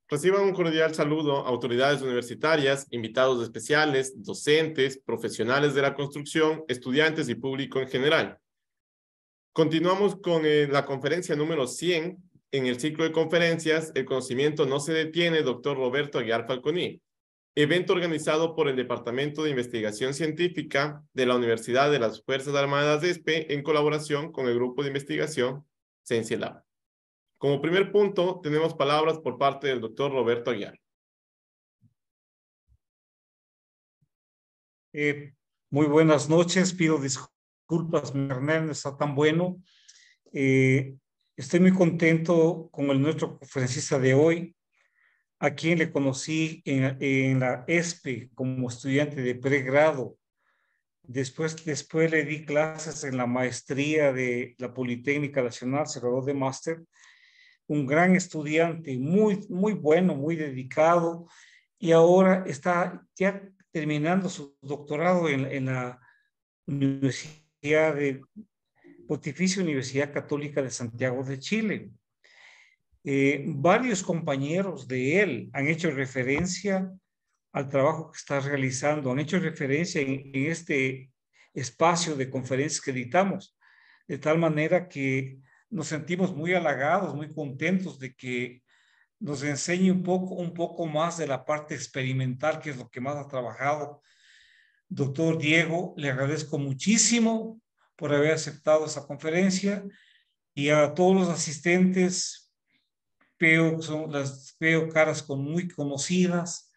Reciban un cordial saludo a autoridades universitarias, invitados especiales, docentes, profesionales de la construcción, estudiantes y público en general. Continuamos con la conferencia número 100. En el ciclo de conferencias, El conocimiento no se detiene, doctor Roberto Aguiar Falconi. Evento organizado por el Departamento de Investigación Científica de la Universidad de las Fuerzas Armadas de ESPE en colaboración con el Grupo de Investigación Ciencialab. Como primer punto, tenemos palabras por parte del doctor Roberto Aguiar. Muy buenas noches, pido disculpas, mi internet no está tan bueno. Estoy muy contento con nuestro conferencista de hoy, a quien le conocí en la ESPE como estudiante de pregrado. Después le di clases en la maestría de la Politécnica Nacional, se graduó de máster. Un gran estudiante, muy bueno, muy dedicado, y ahora está ya terminando su doctorado en la Pontificia Universidad Católica de Santiago de Chile. Varios compañeros de él han hecho referencia al trabajo que está realizando, han hecho referencia en este espacio de conferencias que editamos, de tal manera que nos sentimos muy halagados, muy contentos de que nos enseñe un poco más de la parte experimental, que es lo que más ha trabajado. Doctor Diego, le agradezco muchísimo por haber aceptado esta conferencia, y a todos los asistentes, veo caras muy conocidas,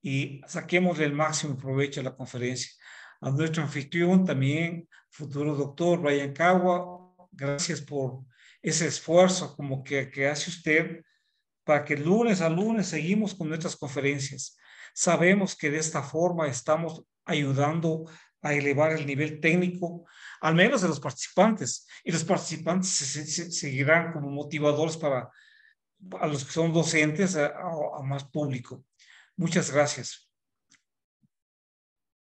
y saquemos el máximo provecho de la conferencia. A nuestro anfitrión también, futuro doctor Brian Cagua, gracias por ese esfuerzo como que hace usted para que lunes a lunes seguimos con nuestras conferencias. Sabemos que de esta forma estamos ayudando a elevar el nivel técnico, al menos de los participantes, y los participantes seguirán como motivadores para a los que son docentes, a más público. Muchas gracias.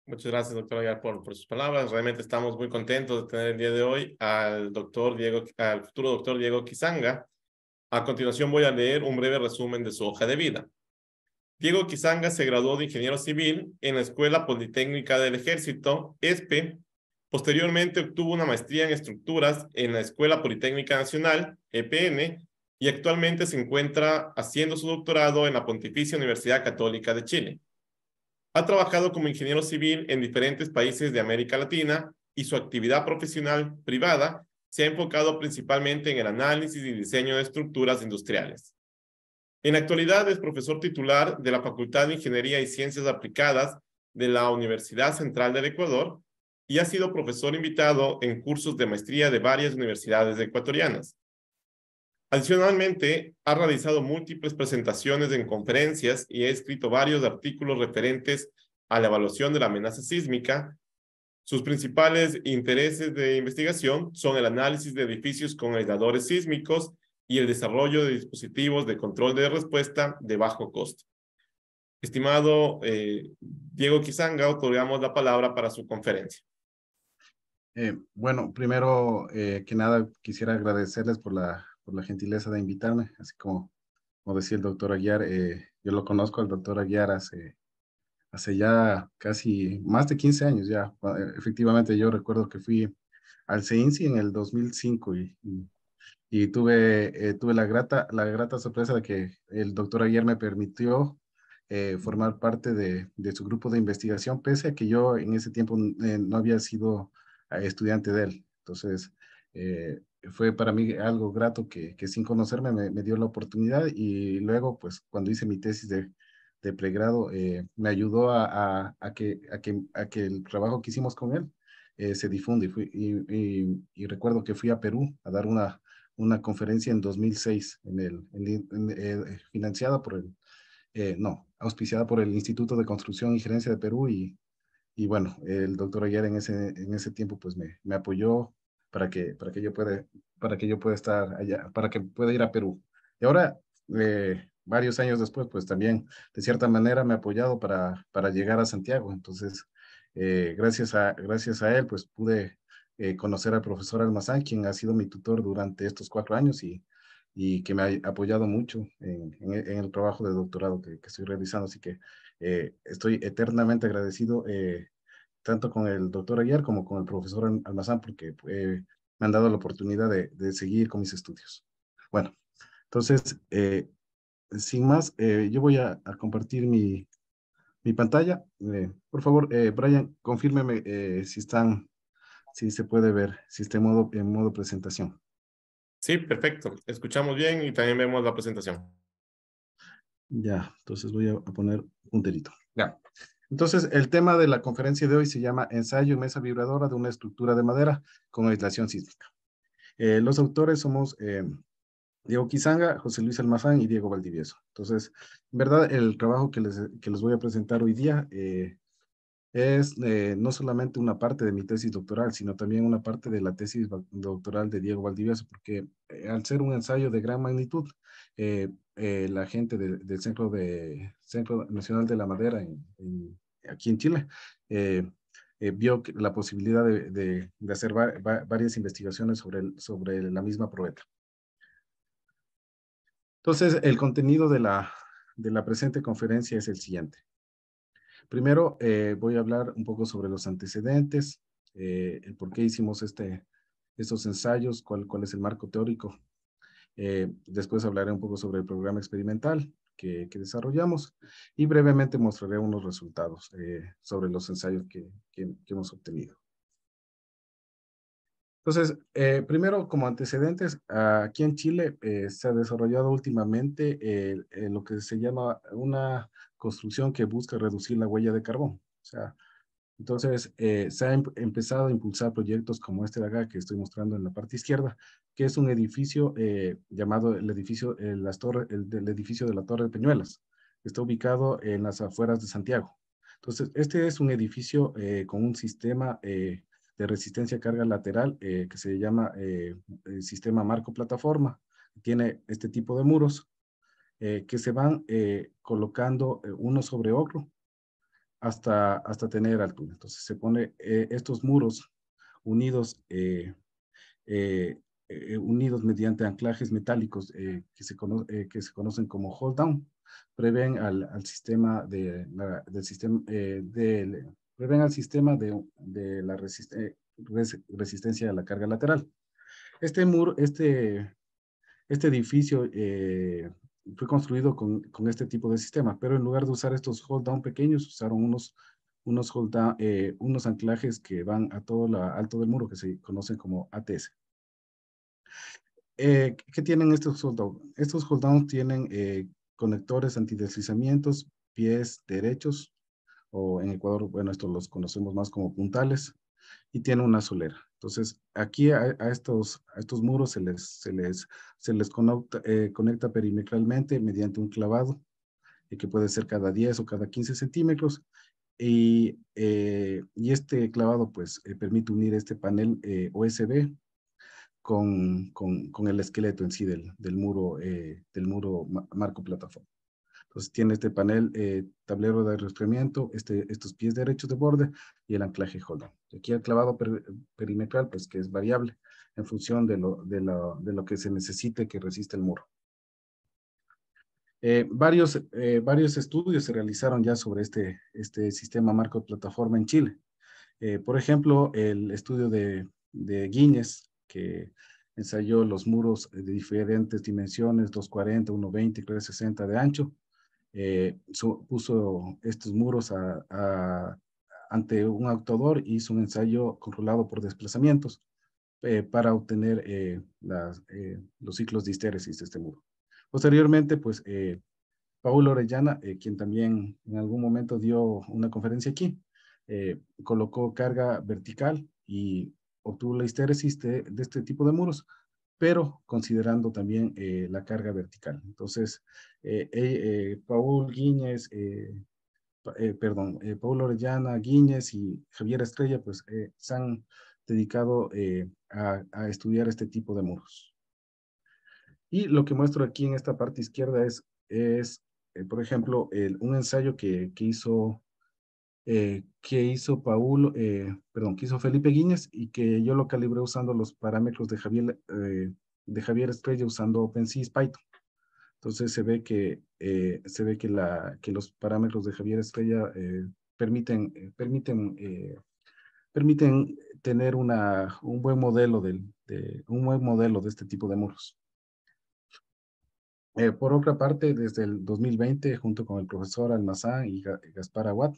Muchas gracias, doctor Aguiar, por sus palabras. Realmente estamos muy contentos de tener el día de hoy al futuro doctor Diego Quizanga. A continuación voy a leer un breve resumen de su hoja de vida. Diego Quizanga se graduó de ingeniero civil en la Escuela Politécnica del Ejército, ESPE. Posteriormente obtuvo una maestría en estructuras en la Escuela Politécnica Nacional, EPN, y actualmente se encuentra haciendo su doctorado en la Pontificia Universidad Católica de Chile. Ha trabajado como ingeniero civil en diferentes países de América Latina y su actividad profesional privada se ha enfocado principalmente en el análisis y diseño de estructuras industriales. En la actualidad es profesor titular de la Facultad de Ingeniería y Ciencias Aplicadas de la Universidad Central del Ecuador y ha sido profesor invitado en cursos de maestría de varias universidades ecuatorianas. Adicionalmente, ha realizado múltiples presentaciones en conferencias y ha escrito varios artículos referentes a la evaluación de la amenaza sísmica. Sus principales intereses de investigación son el análisis de edificios con aisladores sísmicos y el desarrollo de dispositivos de control de respuesta de bajo costo. Estimado Diego Quizanga, otorgamos la palabra para su conferencia. Bueno, primero que nada quisiera agradecerles por la gentileza de invitarme, así como decía el doctor Aguiar. Yo lo conozco al doctor Aguiar hace ya casi más de 15 años ya. Efectivamente, yo recuerdo que fui al CEINSI en el 2005 y tuve la grata sorpresa de que el doctor Aguiar me permitió formar parte de su grupo de investigación, pese a que yo en ese tiempo no había sido estudiante de él. Entonces, fue para mí algo grato que sin conocerme me dio la oportunidad, y luego, pues, cuando hice mi tesis de pregrado, me ayudó a que el trabajo que hicimos con él se difunde. Y recuerdo que fui a Perú a dar una conferencia en 2006, financiada por auspiciada por el Instituto de Construcción y Gerencia de Perú, y bueno, el doctor Aguiar en ese tiempo pues me apoyó para que yo pueda estar allá, para que pueda ir a Perú. Y ahora, varios años después, pues también de cierta manera me ha apoyado para llegar a Santiago. Entonces, gracias a él, pues pude conocer al profesor Almazán, quien ha sido mi tutor durante estos 4 años, y que me ha apoyado mucho en el trabajo de doctorado que estoy realizando. Así que estoy eternamente agradecido tanto con el doctor Aguiar como con el profesor Almazán porque me han dado la oportunidad de seguir con mis estudios. Bueno, entonces, sin más, yo voy a compartir mi pantalla. Por favor, Brian, confírmeme si se puede ver, si está en modo presentación. Sí, perfecto. Escuchamos bien y también vemos la presentación. Ya, entonces voy a poner un delito. Ya. Entonces, el tema de la conferencia de hoy se llama Ensayo en mesa vibradora de una estructura de madera con aislación sísmica. Los autores somos Diego Quisanga, José Luis Almazán y Diego Valdivieso. Entonces, en verdad, el trabajo que les voy a presentar hoy día es no solamente una parte de mi tesis doctoral, sino también una parte de la tesis doctoral de Diego Valdivieso, porque al ser un ensayo de gran magnitud, la gente del Centro Nacional de la Madera aquí en Chile vio la posibilidad de hacer varias investigaciones sobre la misma probeta. Entonces, el contenido de la presente conferencia es el siguiente. Primero, voy a hablar un poco sobre los antecedentes, el por qué hicimos estos ensayos, cuál es el marco teórico. Después hablaré un poco sobre el programa experimental que desarrollamos y brevemente mostraré unos resultados sobre los ensayos que hemos obtenido. Entonces, primero, como antecedentes, aquí en Chile se ha desarrollado últimamente lo que se llama una construcción que busca reducir la huella de carbón. O sea, entonces se ha empezado a impulsar proyectos como este de acá que estoy mostrando en la parte izquierda, que es un edificio llamado el edificio, del edificio de la Torre de Peñuelas. Está ubicado en las afueras de Santiago. Entonces, este es un edificio con un sistema de resistencia a carga lateral que se llama el sistema marco plataforma. Tiene este tipo de muros que se van colocando uno sobre otro hasta tener altura. Entonces se pone estos muros unidos, unidos mediante anclajes metálicos que se conocen como hold down, prevén al sistema prevén al sistema de la resistencia a la carga lateral. Este muro, este edificio fue construido con este tipo de sistema, pero en lugar de usar estos hold down pequeños, usaron unos anclajes que van a todo el alto del muro, que se conocen como ATS. ¿Qué tienen estos hold down? Estos hold down tienen conectores antideslizamientos, pies derechos, o en Ecuador, bueno, estos los conocemos más como puntales, y tiene una solera. Entonces, aquí a estos muros se les conecta perimetralmente mediante un clavado, que puede ser cada 10 o cada 15 centímetros, y este clavado pues permite unir este panel USB con el esqueleto en sí del muro marco plataforma. Entonces tiene este panel, tablero de arrastramiento, estos pies derechos de borde y el anclaje hold. Aquí el clavado perimetral, pues que es variable en función de lo que se necesite que resista el muro. Varios estudios se realizaron ya sobre este sistema marco de plataforma en Chile. Por ejemplo, el estudio de Guíñez, que ensayó los muros de diferentes dimensiones, 240, 120, 360 de ancho, puso estos muros ante un actuador y hizo un ensayo controlado por desplazamientos para obtener los ciclos de histéresis de este muro. Posteriormente, pues, Paulo Orellana, quien también en algún momento dio una conferencia aquí, colocó carga vertical y obtuvo la histéresis de este tipo de muros, pero considerando también la carga vertical. Entonces, Paul Guíñez, Paulo Orellana, Guíñez y Javier Estrella, pues se han dedicado a estudiar este tipo de muros. Y lo que muestro aquí en esta parte izquierda es por ejemplo, un ensayo que hizo que hizo Felipe Guíñez y que yo lo calibré usando los parámetros de Javier Javier Estrella usando OpenSys Python. Entonces se ve que los parámetros de Javier Estrella permiten tener un buen modelo de este tipo de muros. Por otra parte, desde el 2020, junto con el profesor Almazán y Gaspar Aguad,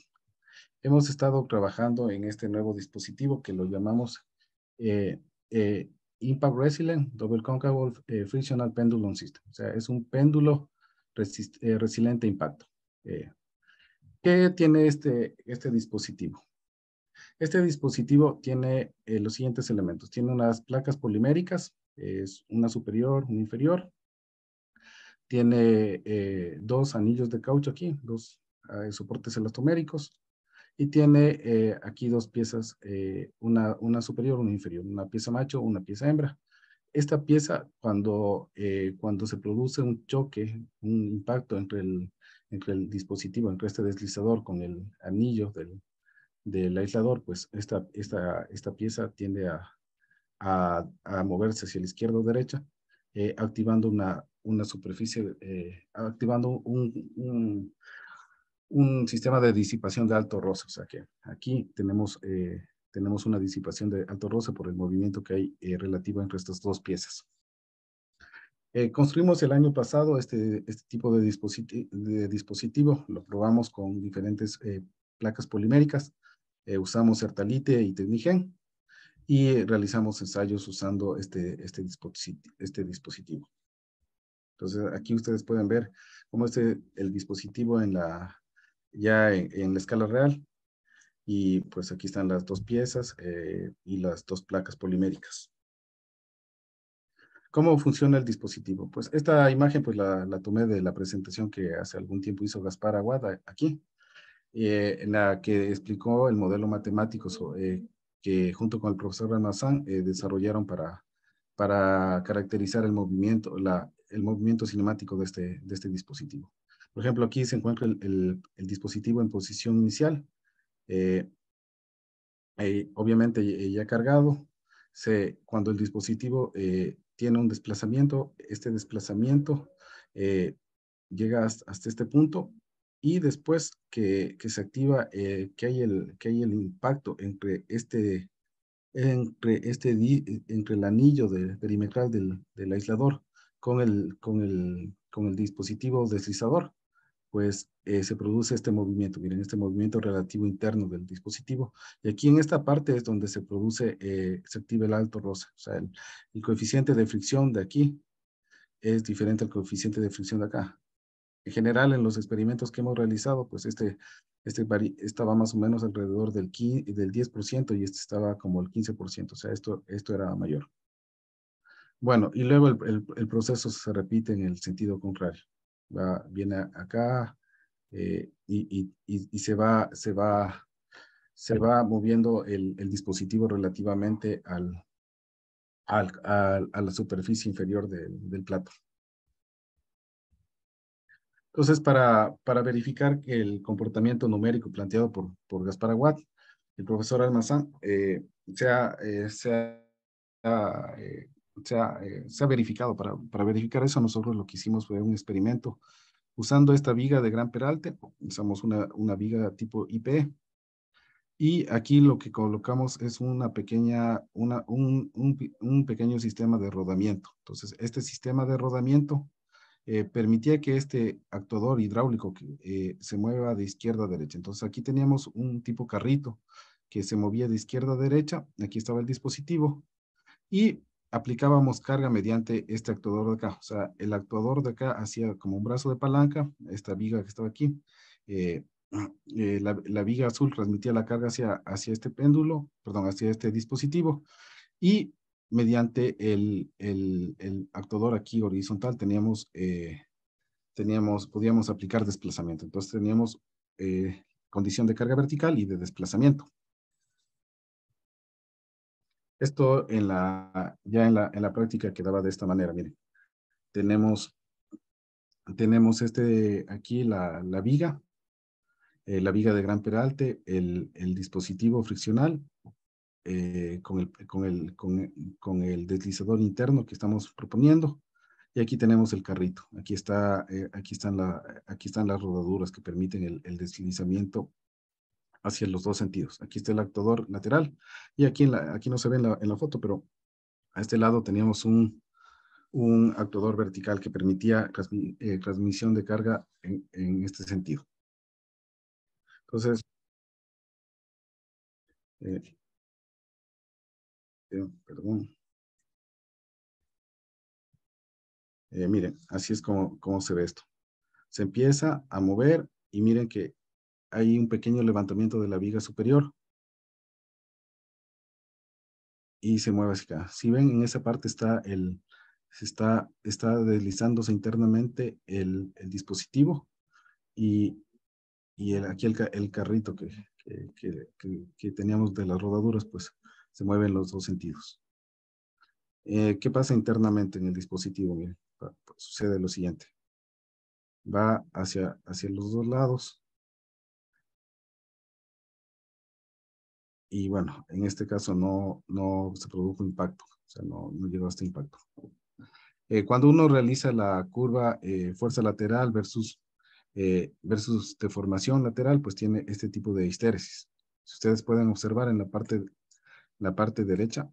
hemos estado trabajando en este nuevo dispositivo que lo llamamos eh, Impact Resilient Double Concave Frictional Pendulum System. O sea, es un péndulo resiliente a impacto. ¿Qué tiene este dispositivo? Este dispositivo tiene los siguientes elementos. Tiene unas placas poliméricas, es una superior, una inferior. Tiene dos anillos de caucho aquí, dos soportes elastoméricos. Y tiene aquí dos piezas, una superior, una inferior, una pieza macho, una pieza hembra. Esta pieza, cuando se produce un choque, un impacto entre el dispositivo, entre este deslizador con el anillo del aislador, pues esta pieza tiende a moverse hacia la izquierda o derecha, activando una superficie, activando un sistema de disipación de alto roce. O sea que aquí tenemos una disipación de alto roce por el movimiento que hay relativo entre estas dos piezas. Construimos el año pasado este tipo de dispositivo, lo probamos con diferentes placas poliméricas, usamos Sertalite y Tecnigen y realizamos ensayos usando este dispositivo. Entonces aquí ustedes pueden ver cómo el dispositivo ya en la escala real, y pues aquí están las dos piezas y las dos placas poliméricas. ¿Cómo funciona el dispositivo? Pues esta imagen pues la tomé de la presentación que hace algún tiempo hizo Gaspar Aguada aquí, en la que explicó el modelo matemático que junto con el profesor Almazán desarrollaron para caracterizar el movimiento cinemático de este dispositivo. Por ejemplo, aquí se encuentra el dispositivo en posición inicial, obviamente ya cargado. Cuando el dispositivo tiene un desplazamiento, este desplazamiento llega hasta este punto, y después que se activa, que hay el impacto entre el anillo perimetral del aislador con el dispositivo deslizador, pues se produce este movimiento. Miren, este movimiento relativo interno del dispositivo. Y aquí en esta parte es donde se activa el alto roce. O sea, el coeficiente de fricción de aquí es diferente al coeficiente de fricción de acá. En general, en los experimentos que hemos realizado, pues estaba más o menos alrededor del 10%, y este estaba como el 15%. O sea, esto era mayor. Bueno, y luego el proceso se repite en el sentido contrario. Viene acá, y se va moviendo el dispositivo relativamente a la superficie inferior del plato. Entonces, para verificar el comportamiento numérico planteado por Gaspar Aguad, el profesor Almazán, se ha verificado. Para verificar eso, nosotros lo que hicimos fue un experimento usando esta viga de gran peralte. Usamos una viga tipo IP, y aquí lo que colocamos es un pequeño sistema de rodamiento. Entonces, este sistema de rodamiento permitía que este actuador hidráulico se mueva de izquierda a derecha. Entonces, aquí teníamos un tipo carrito que se movía de izquierda a derecha. Aquí estaba el dispositivo, y aplicábamos carga mediante este actuador de acá. O sea, el actuador de acá hacía como un brazo de palanca, esta viga que estaba aquí. La viga azul transmitía la carga hacia este péndulo, perdón, hacia este dispositivo, y mediante el actuador aquí horizontal podíamos aplicar desplazamiento. Entonces teníamos condición de carga vertical y de desplazamiento. Esto ya en la práctica quedaba de esta manera. Miren, tenemos aquí la viga de gran peralte, el dispositivo friccional, con el deslizador interno que estamos proponiendo. Y aquí tenemos el carrito. Aquí están las rodaduras que permiten el deslizamiento hacia los dos sentidos. Aquí está el actuador lateral y aquí no se ve en la foto, pero a este lado teníamos un actuador vertical que permitía transmisión de carga en este sentido. Entonces, perdón. Miren, así es como se ve esto. Se empieza a mover y miren que hay un pequeño levantamiento de la viga superior y se mueve hacia acá. Si ven, en esa parte está deslizándose internamente el dispositivo y aquí el carrito que teníamos de las rodaduras, pues se mueve en los dos sentidos. ¿Qué pasa internamente en el dispositivo? Miren, sucede lo siguiente. Va hacia los dos lados. Y bueno, en este caso no se produjo impacto, o sea, no llegó a este impacto. Cuando uno realiza la curva fuerza lateral versus deformación lateral, pues tiene este tipo de histéresis. Si ustedes pueden observar en la parte derecha,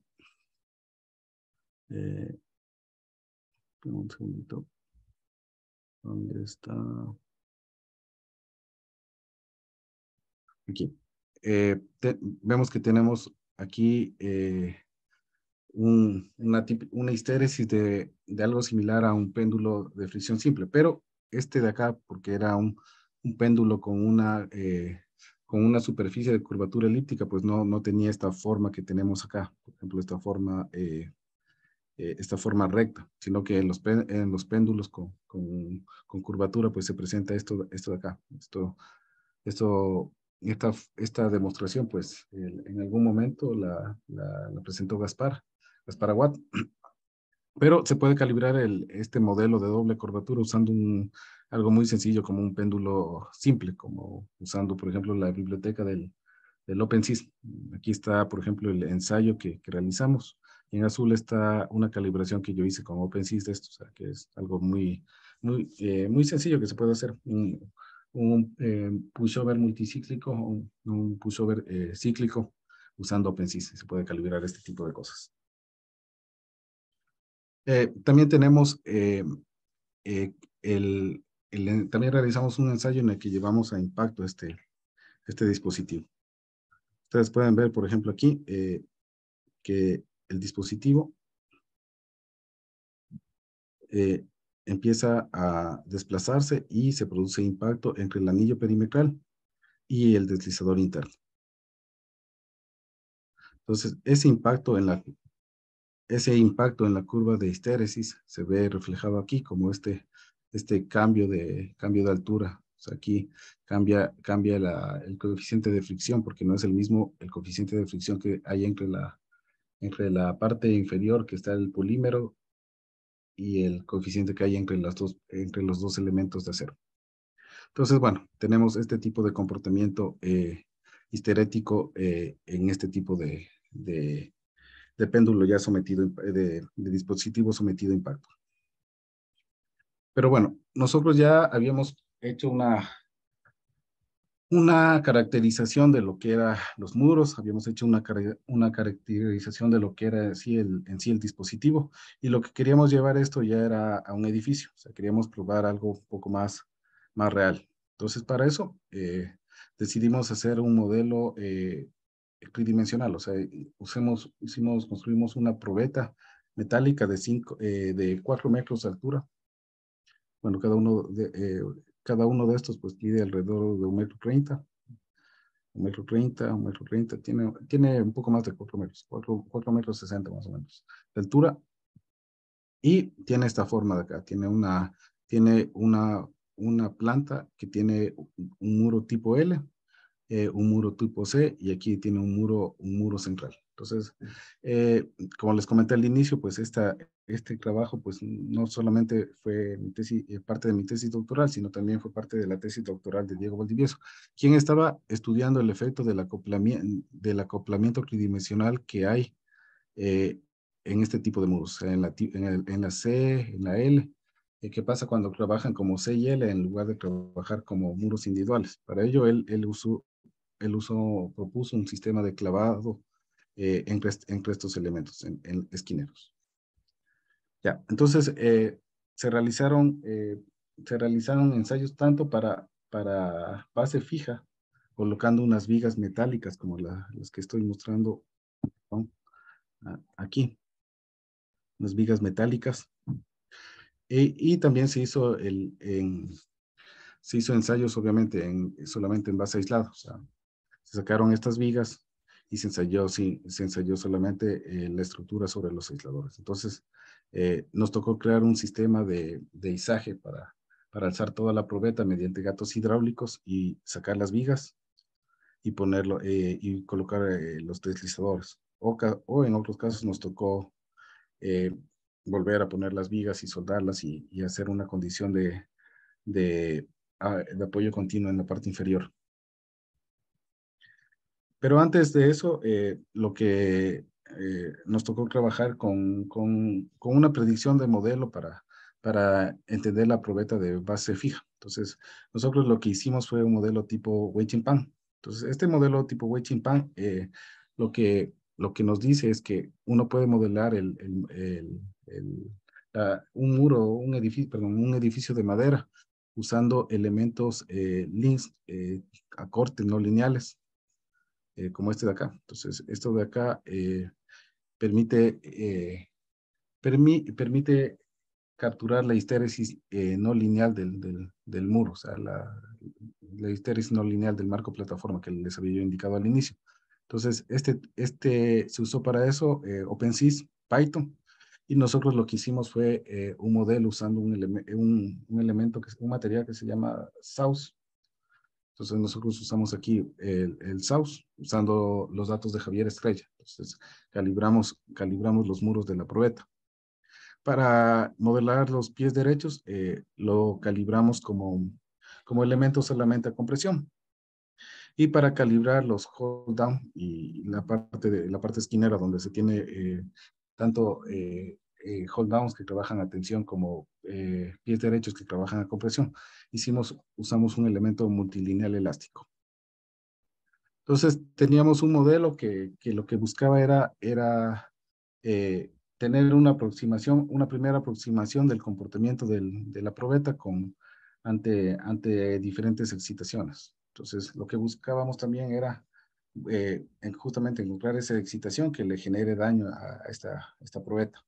un segundito, ¿dónde está? Aquí. Vemos que tenemos aquí una histéresis de algo similar a un péndulo de fricción simple, pero este de acá, porque era un péndulo con una superficie de curvatura elíptica, pues no tenía esta forma que tenemos acá, por ejemplo, esta forma recta, sino que en los péndulos con curvatura, pues se presenta esto de acá. Esta demostración, pues, en algún momento la presentó Gaspar Aguad, pero se puede calibrar este modelo de doble curvatura usando algo muy sencillo como un péndulo simple, como usando, por ejemplo, la biblioteca del OpenSys. Aquí está, por ejemplo, el ensayo que realizamos. Y en azul está una calibración que yo hice con OpenSys de esto, o sea, que es algo muy sencillo que se puede hacer. Un pushover multicíclico, un pushover cíclico usando OpenSys. Se puede calibrar este tipo de cosas. También tenemos también realizamos un ensayo en el que llevamos a impacto este dispositivo. Ustedes pueden ver, por ejemplo, aquí que el dispositivo empieza a desplazarse y se produce impacto entre el anillo perimetral y el deslizador interno. Entonces, ese impacto en la curva de histéresis se ve reflejado aquí como este cambio de altura. O sea, aquí cambia el coeficiente de fricción porque no es el mismo el coeficiente de fricción que hay entre la parte inferior que está el polímero y el coeficiente que hay entre los dos elementos de acero. Entonces, bueno, tenemos este tipo de comportamiento histerético en este tipo de péndulo ya sometido, de dispositivo sometido a impacto. Pero bueno, nosotros ya habíamos hecho una caracterización de lo que eran los muros, habíamos hecho una caracterización de lo que era en sí el dispositivo, y lo que queríamos llevar esto ya era a un edificio, o sea, queríamos probar algo un poco más real. Entonces, para eso decidimos hacer un modelo tridimensional, o sea, construimos una probeta metálica de 4 metros de altura. Bueno, cada uno de estos pues mide alrededor de 1,30 m, 1,30 m, tiene un poco más de 4 metros, 4,60 metros más o menos de altura, y tiene esta forma de acá, tiene una planta que tiene un muro tipo L, un muro tipo C, y aquí tiene un muro central. Entonces, como les comenté al inicio, pues este trabajo pues no solamente fue mi tesis, parte de mi tesis doctoral, sino también fue parte de la tesis doctoral de Diego Valdivieso, quien estaba estudiando el efecto del acoplamiento tridimensional que hay en este tipo de muros, en la C, en la L. ¿Qué pasa cuando trabajan como C y L en lugar de trabajar como muros individuales? Para ello, propuso un sistema de clavado entre estos elementos, en esquineros. Ya, entonces se realizaron ensayos tanto para base fija, colocando unas vigas metálicas como las que estoy mostrando, ¿no? Aquí, unas vigas metálicas. Y también se hizo ensayos, obviamente, solamente en base aislada. O sea, se sacaron estas vigas y se ensayó solamente la estructura sobre los aisladores. Entonces, nos tocó crear un sistema de izaje para alzar toda la probeta mediante gatos hidráulicos y sacar las vigas y y colocar los deslizadores. O en otros casos nos tocó eh, volver a poner las vigas y soldarlas y hacer una condición de apoyo continuo en la parte inferior. Pero antes de eso, lo que nos tocó trabajar con una predicción de modelo para entender la probeta de base fija. Entonces, nosotros lo que hicimos fue un modelo tipo Wei-Jin Pan. Entonces, este modelo tipo Wei-Jin Pan, lo que nos dice es que uno puede modelar un muro, un edificio de madera usando elementos links a corte no lineales, como este de acá. Entonces, esto de acá permite, permite capturar la histéresis no lineal del muro, o sea, la histéresis no lineal del marco plataforma que les había yo indicado al inicio. Entonces, este se usó para eso, OpenSys, Python, y nosotros lo que hicimos fue un modelo usando un material que se llama SAUS. Entonces nosotros usamos aquí el SAUS, usando los datos de Javier Estrella. Entonces calibramos los muros de la probeta. Para modelar los pies derechos, lo calibramos como elemento solamente a compresión. Y para calibrar los hold down y la parte esquinera donde se tiene tanto hold downs que trabajan a tensión como pies derechos que trabajan a compresión, usamos un elemento multilineal elástico. Entonces teníamos un modelo que lo que buscaba era tener una primera aproximación del comportamiento de la probeta ante diferentes excitaciones. Entonces lo que buscábamos también era justamente encontrar esa excitación que le genere daño a esta probeta.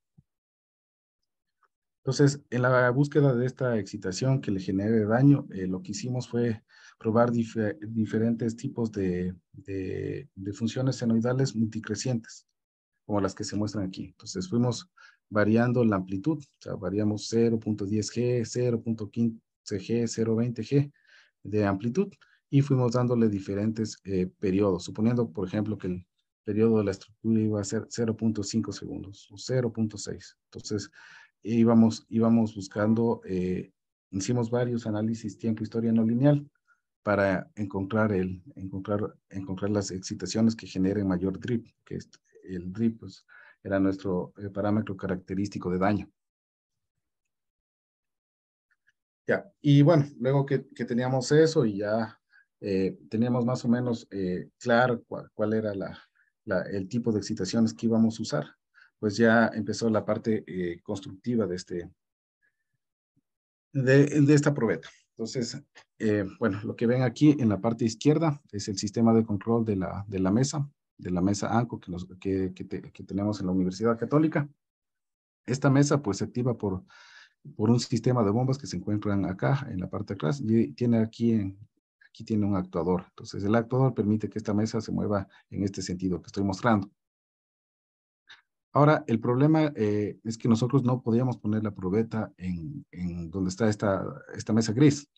Entonces, en la búsqueda de esta excitación que le genere daño, lo que hicimos fue probar diferentes tipos de funciones senoidales multicrecientes, como las que se muestran aquí. Entonces, fuimos variando la amplitud, o sea, variamos 0.10G, 0.15G, 0.20G de amplitud, y fuimos dándole diferentes periodos, suponiendo, por ejemplo, que el periodo de la estructura iba a ser 0.5 segundos o 0.6. Entonces, íbamos buscando, hicimos varios análisis tiempo-historia no lineal para encontrar las excitaciones que generen mayor drip, que el drip pues, era nuestro parámetro característico de daño. Ya, y bueno, luego que teníamos eso y ya teníamos más o menos claro cuál era el tipo de excitaciones que íbamos a usar, pues ya empezó la parte constructiva de esta probeta. Entonces, bueno, lo que ven aquí en la parte izquierda es el sistema de control de la mesa ANCO que tenemos en la Universidad Católica. Esta mesa pues se activa por un sistema de bombas que se encuentran acá en la parte de atrás y aquí tiene un actuador. Entonces el actuador permite que esta mesa se mueva en este sentido que estoy mostrando. Ahora, el problema es que nosotros no podíamos poner la probeta en donde está esta mesa gris,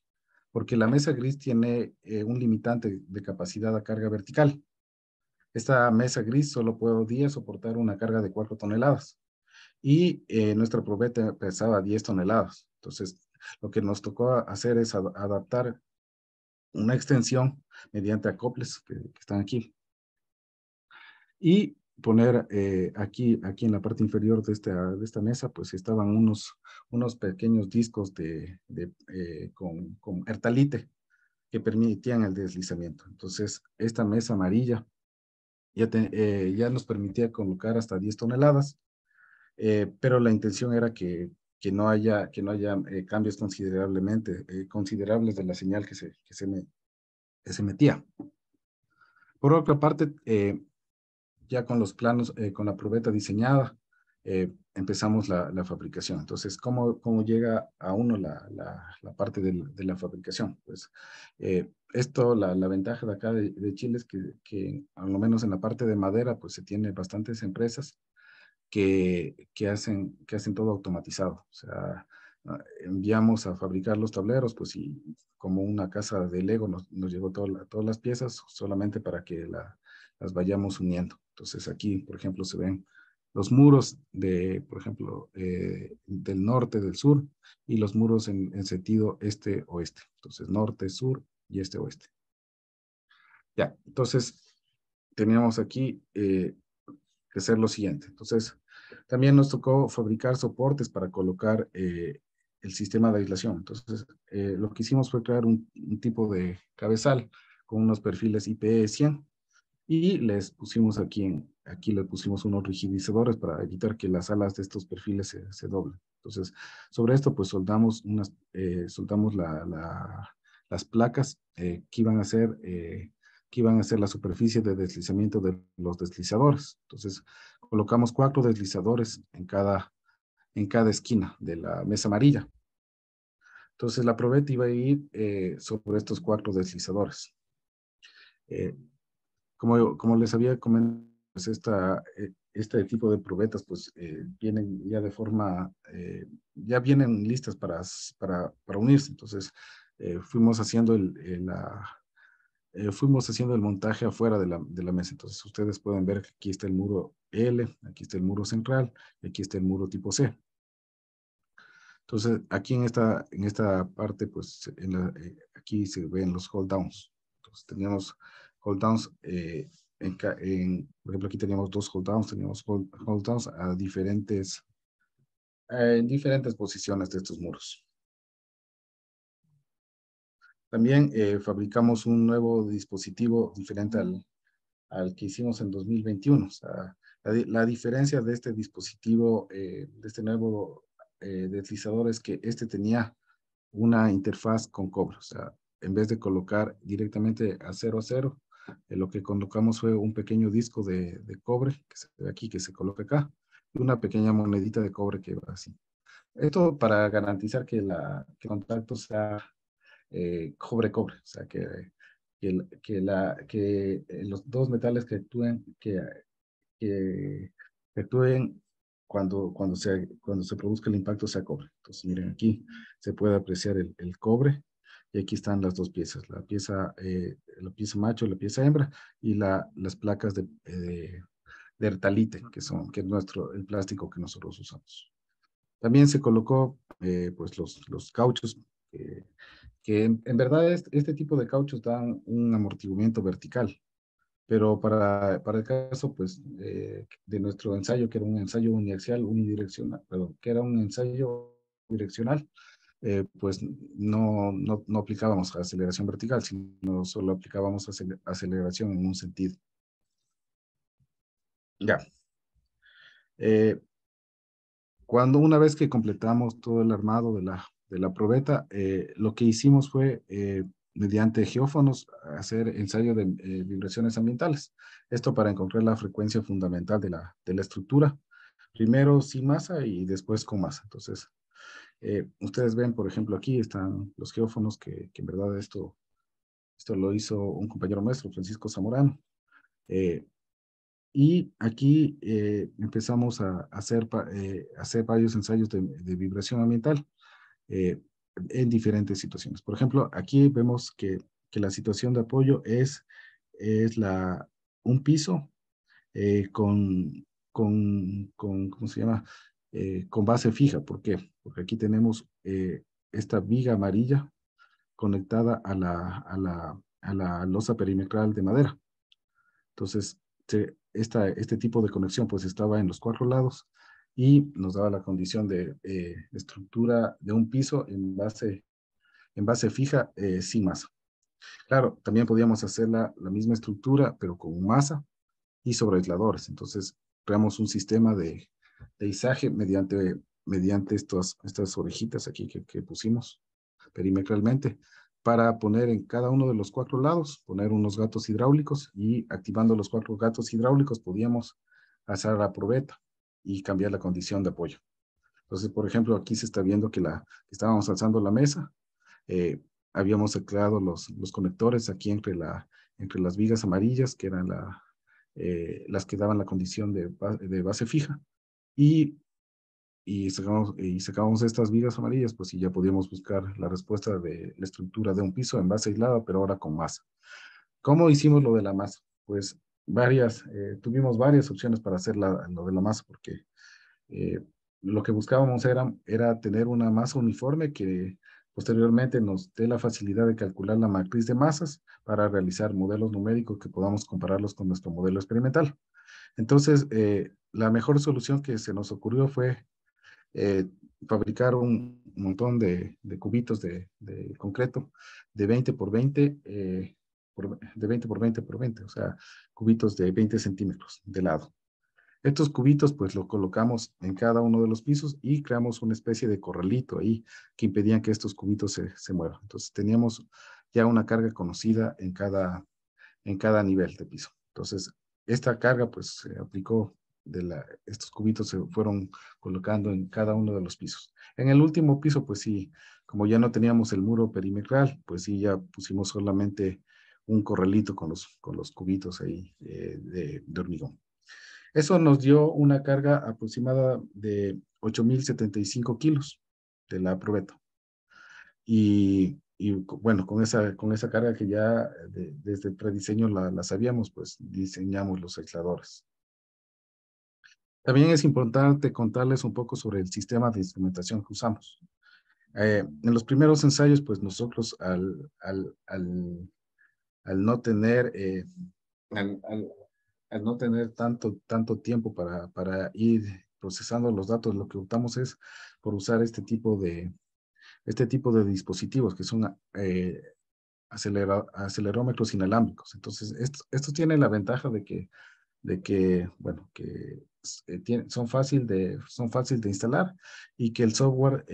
porque la mesa gris tiene un limitante de capacidad a carga vertical. Esta mesa gris solo podía soportar una carga de 4 toneladas y nuestra probeta pesaba 10 toneladas. Entonces, lo que nos tocó hacer es adaptar una extensión mediante acoples que están aquí y poner aquí en la parte inferior de esta mesa, pues estaban unos pequeños discos con ertalite que permitían el deslizamiento. Entonces, esta mesa amarilla ya nos permitía colocar hasta 10 toneladas, pero la intención era que no haya cambios considerables de la señal que se metía. Por otra parte, ya con los planos, con la probeta diseñada, empezamos la fabricación. Entonces, ¿cómo llega a uno la parte de la fabricación? Pues la ventaja de acá de Chile es que al menos en la parte de madera, pues se tiene bastantes empresas que hacen todo automatizado. O sea, enviamos a fabricar los tableros, pues y como una casa de Lego nos llegó todas las piezas solamente para que las vayamos uniendo. Entonces aquí, por ejemplo, se ven los muros por ejemplo, del norte, del sur, y los muros en sentido este-oeste. Entonces, norte, sur y este-oeste. Ya, entonces, teníamos aquí que hacer lo siguiente. Entonces, también nos tocó fabricar soportes para colocar el sistema de aislación. Entonces, lo que hicimos fue crear un tipo de cabezal con unos perfiles IPE100 y les pusimos aquí le pusimos unos rigidizadores para evitar que las alas de estos perfiles se doblen. Entonces, sobre esto, pues soldamos las placas que iban a ser la superficie de deslizamiento de los deslizadores. Entonces, colocamos 4 deslizadores en cada esquina de la mesa amarilla. Entonces, la probeta iba a ir sobre estos 4 deslizadores. Como les había comentado, pues este tipo de probetas pues vienen ya ya vienen listas para unirse. Entonces, fuimos haciendo el montaje afuera de la mesa. Entonces, ustedes pueden ver que aquí está el muro L, aquí está el muro central, y aquí está el muro tipo C. Entonces, aquí en esta parte, pues, aquí se ven los hold downs. Entonces, teníamos hold downs, por ejemplo, aquí teníamos 2 hold downs, teníamos hold downs en diferentes posiciones de estos muros. También fabricamos un nuevo dispositivo diferente al que hicimos en 2021. O sea, la diferencia de este dispositivo, de este nuevo deslizador, es que este tenía una interfaz con cobre. O sea, en vez de colocar directamente a 0 a 0, lo que colocamos fue un pequeño disco de cobre, que se ve aquí, que se coloca acá, y una pequeña monedita de cobre que va así. Esto para garantizar que el contacto sea cobre-cobre, o sea, que los dos metales que actúen cuando se produzca el impacto sea cobre. Entonces, miren, aquí se puede apreciar el cobre y aquí están las dos piezas, la pieza macho, la pieza hembra y las placas de ertalite, que es el plástico que nosotros usamos. También se colocó pues los cauchos, que en verdad este tipo de cauchos dan un amortiguamiento vertical, pero para el caso pues de nuestro ensayo, que era un ensayo unidireccional, perdón, que era un ensayo direccional, pues no aplicábamos aceleración vertical, sino solo aplicábamos aceleración en un sentido. Ya. Una vez que completamos todo el armado de la probeta, lo que hicimos fue, mediante geófonos, hacer ensayo de vibraciones ambientales. Esto para encontrar la frecuencia fundamental de la estructura. Primero sin masa y después con masa. Entonces, ustedes ven, por ejemplo, aquí están los geófonos que en verdad esto lo hizo un compañero nuestro, Francisco Zamorano. Y aquí empezamos a hacer varios ensayos de vibración ambiental. en diferentes situaciones. Por ejemplo, aquí vemos que la situación de apoyo es un piso ¿cómo se llama? Con base fija. ¿Por qué? Porque aquí tenemos esta viga amarilla conectada a la losa perimetral de madera. Entonces, este tipo de conexión pues estaba en los 4 lados y nos daba la condición de estructura de un piso en base fija sin masa. Claro, también podíamos hacer la misma estructura, pero con masa y sobre aisladores. Entonces, creamos un sistema de izaje mediante estas orejitas aquí que pusimos perimetralmente para poner en cada uno de los 4 lados, poner unos gatos hidráulicos y activando los 4 gatos hidráulicos podíamos hacer la probeta y cambiar la condición de apoyo. Entonces, por ejemplo, aquí se está viendo que estábamos alzando la mesa, eh, habíamos creado los conectores aquí entre las vigas amarillas, que eran las que daban la condición de base fija, y sacamos estas vigas amarillas, pues y ya podíamos buscar la respuesta de la estructura de un piso en base aislada, pero ahora con masa. ¿Cómo hicimos lo de la masa? Pues tuvimos varias opciones para hacer lo de la masa, porque eh, lo que buscábamos era tener una masa uniforme que posteriormente nos dé la facilidad de calcular la matriz de masas para realizar modelos numéricos que podamos compararlos con nuestro modelo experimental. Entonces, la mejor solución que se nos ocurrió fue fabricar un montón de cubitos de concreto de 20 por 20, de 20 por 20 por 20, o sea, cubitos de 20 centímetros de lado. Estos cubitos pues los colocamos en cada uno de los pisos y creamos una especie de corralito ahí que impedían que estos cubitos se muevan. Entonces teníamos ya una carga conocida en cada nivel de piso. Entonces esta carga pues se aplicó, estos cubitos se fueron colocando en cada uno de los pisos. En el último piso pues sí, como ya no teníamos el muro perimetral, pues sí ya pusimos solamente un corralito con los cubitos ahí de hormigón. Eso nos dio una carga aproximada de 8.075 kilos de la probeta. Y bueno, con esa carga que ya desde el prediseño la sabíamos, pues diseñamos los aisladores. También es importante contarles un poco sobre el sistema de instrumentación que usamos. En los primeros ensayos, pues nosotros al no tener al no tener tanto tiempo para ir procesando los datos, lo que optamos es por usar este tipo de dispositivos que son acelerómetros inalámbricos. Entonces, estos tienen la ventaja bueno, que son fáciles de instalar y que el software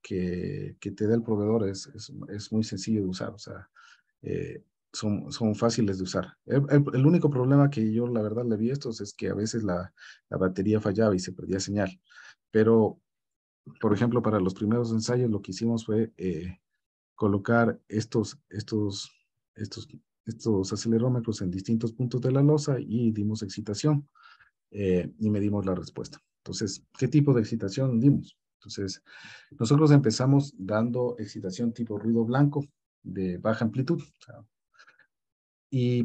que te da el proveedor es muy sencillo de usar. O sea, son fáciles de usar. El único problema que yo la verdad le vi a estos es que a veces la batería fallaba y se perdía señal. Pero, por ejemplo, para los primeros ensayos lo que hicimos fue colocar estos acelerómetros en distintos puntos de la losa y dimos excitación y medimos la respuesta. Entonces, ¿qué tipo de excitación dimos? Entonces, nosotros empezamos dando excitación tipo ruido blanco de baja amplitud. O sea, y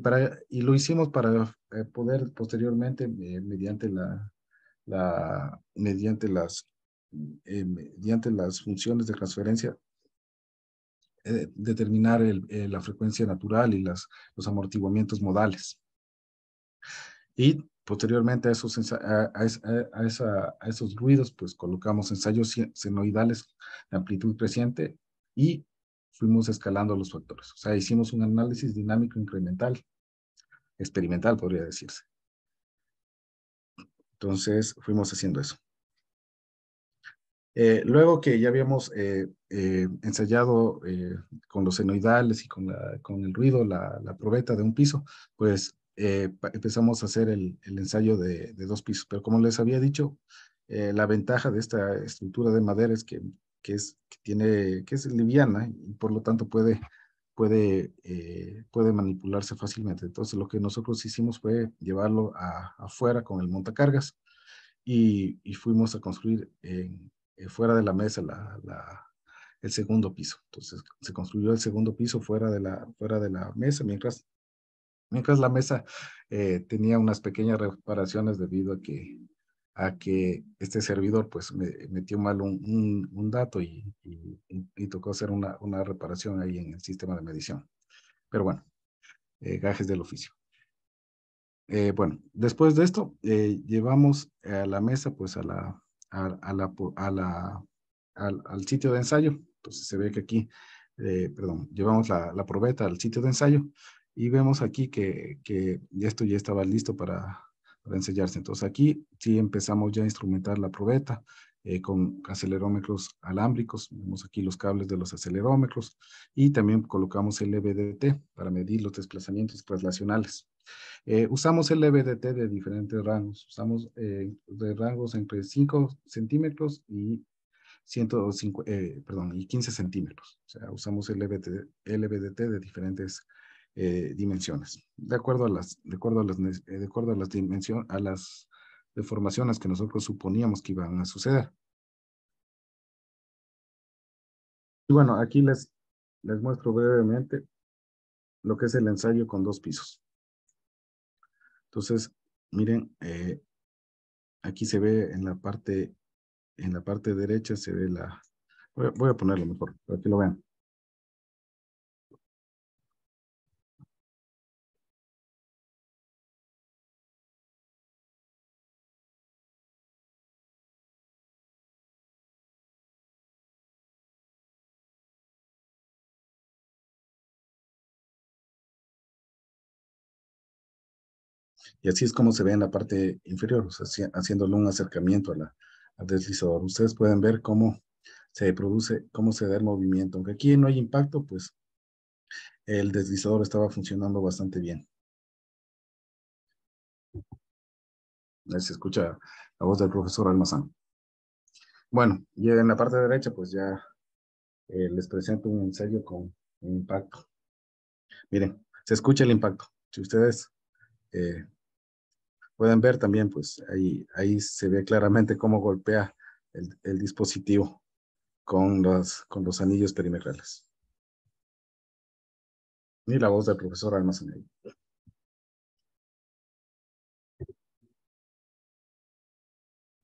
lo hicimos para poder posteriormente, mediante las funciones de transferencia, determinar la frecuencia natural y los amortiguamientos modales. Y posteriormente a esos ruidos, pues colocamos ensayos senoidales de amplitud creciente y fuimos escalando los factores. O sea, hicimos un análisis dinámico incremental, experimental podría decirse. Entonces fuimos haciendo eso. Luego que ya habíamos ensayado con los senoidales y con el ruido, la probeta de un piso, pues empezamos a hacer el ensayo de 2 pisos. Pero como les había dicho, la ventaja de esta estructura de madera es que es liviana y por lo tanto puede manipularse fácilmente. Entonces lo que nosotros hicimos fue llevarlo afuera con el montacargas y fuimos a construir fuera de la mesa el segundo piso. Entonces se construyó el segundo piso fuera de la mesa, mientras la mesa tenía unas pequeñas reparaciones debido a que este servidor pues metió mal un dato y tocó hacer una reparación ahí en el sistema de medición. Pero bueno, gajes del oficio. Bueno, después de esto, llevamos a la mesa pues al sitio de ensayo. Entonces se ve que aquí, perdón, llevamos la probeta al sitio de ensayo y vemos aquí que esto ya estaba listo para ensayarse. Entonces aquí sí empezamos ya a instrumentar la probeta con acelerómetros alámbricos. Vemos aquí los cables de los acelerómetros y también colocamos el EBDT para medir los desplazamientos traslacionales. Usamos el EBDT de diferentes rangos. Usamos de rangos entre 5 centímetros y 15 centímetros. O sea, usamos el EBDT de diferentes dimensiones. De acuerdo a las dimensiones, a las deformaciones que nosotros suponíamos que iban a suceder. Y bueno, aquí les muestro brevemente lo que es el ensayo con 2 pisos. Entonces, miren, aquí se ve en la parte derecha se ve voy a ponerlo mejor, para que lo vean. Y así es como se ve en la parte inferior, o sea, haciéndole un acercamiento al deslizador. Ustedes pueden ver cómo se produce, cómo se da el movimiento. Aunque aquí no hay impacto, pues el deslizador estaba funcionando bastante bien. Ahí se escucha la voz del profesor Almazán. Bueno, y en la parte derecha, pues ya les presento un ensayo con un impacto. Miren, se escucha el impacto. Si ustedes pueden ver también, pues ahí se ve claramente cómo golpea el dispositivo con los anillos perimetrales. Y la voz del profesor Almazán ahí.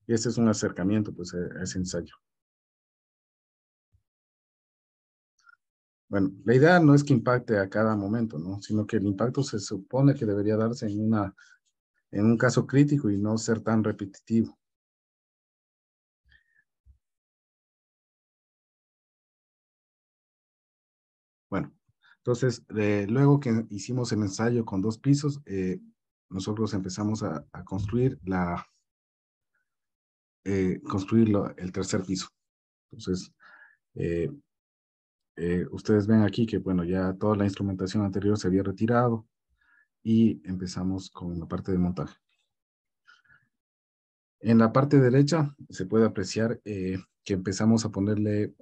Y este es un acercamiento, pues, a ese ensayo. Bueno, la idea no es que impacte a cada momento, ¿no? Sino que el impacto se supone que debería darse en un caso crítico y no ser tan repetitivo. Bueno, entonces, luego que hicimos el ensayo con 2 pisos, nosotros empezamos a construir el tercer piso. Entonces, ustedes ven aquí que, bueno, ya toda la instrumentación anterior se había retirado y empezamos con la parte de montaje. En la parte derecha se puede apreciar que empezamos a ponerle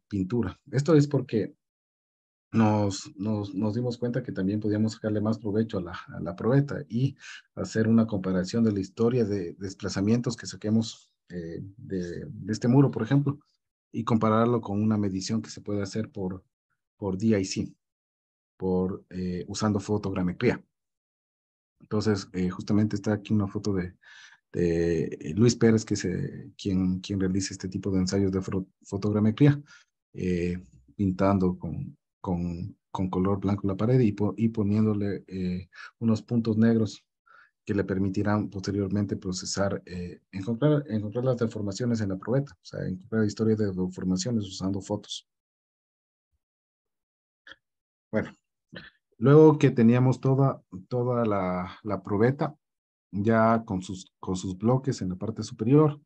pintura. Esto es porque nos dimos cuenta que también podíamos sacarle más provecho a la probeta y hacer una comparación de la historia de desplazamientos que saquemos de este muro, por ejemplo, y compararlo con una medición que se puede hacer por DIC, usando fotogrametría. Entonces, justamente está aquí una foto de Luis Pérez, que es quien realiza este tipo de ensayos de fotogrametría, pintando con color blanco la pared y poniéndole unos puntos negros que le permitirán posteriormente procesar, encontrar las deformaciones en la probeta, o sea, encontrar la historia de deformaciones usando fotos. Bueno, luego que teníamos toda la probeta, ya con sus bloques en la parte superior,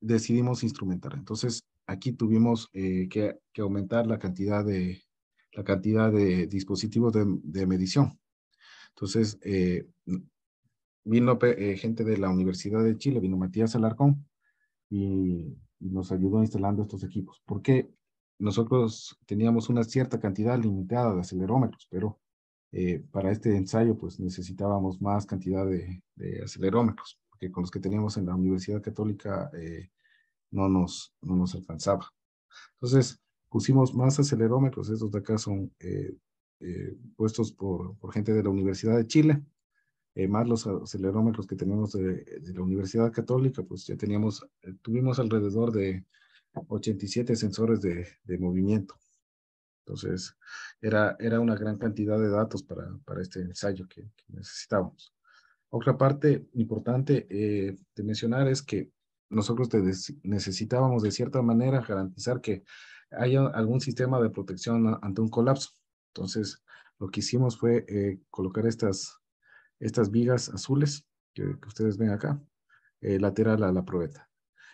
decidimos instrumentar. Entonces, aquí tuvimos que aumentar la cantidad de dispositivos de medición. Entonces, vino gente de la Universidad de Chile, vino Matías Alarcón y nos ayudó instalando estos equipos. Porque nosotros teníamos una cierta cantidad limitada de acelerómetros, pero para este ensayo pues necesitábamos más cantidad de acelerómetros, porque con los que teníamos en la Universidad Católica no nos alcanzaba. Entonces, pusimos más acelerómetros. Estos de acá son puestos por gente de la Universidad de Chile, más los acelerómetros que tenemos de la Universidad Católica, pues ya tuvimos alrededor de 87 sensores de movimiento. Entonces, era una gran cantidad de datos para este ensayo que necesitábamos. Otra parte importante de mencionar es que nosotros necesitábamos de cierta manera garantizar que haya algún sistema de protección ante un colapso. Entonces, lo que hicimos fue colocar estas vigas azules que ustedes ven acá, lateral a la probeta.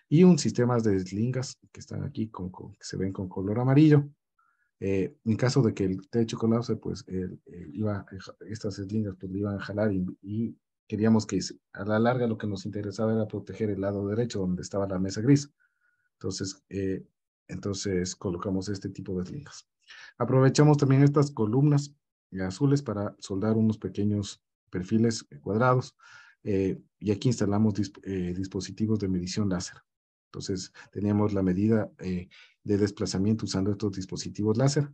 Y un sistema de slingas que están aquí, que se ven con color amarillo. En caso de que el techo colapse, pues estas slingas pues, le iban a jalar y queríamos que a la larga lo que nos interesaba era proteger el lado derecho donde estaba la mesa gris. Entonces colocamos este tipo de slingas. Aprovechamos también estas columnas azules para soldar unos pequeños perfiles cuadrados y aquí instalamos dispositivos de medición láser. Entonces teníamos la medida de desplazamiento usando estos dispositivos láser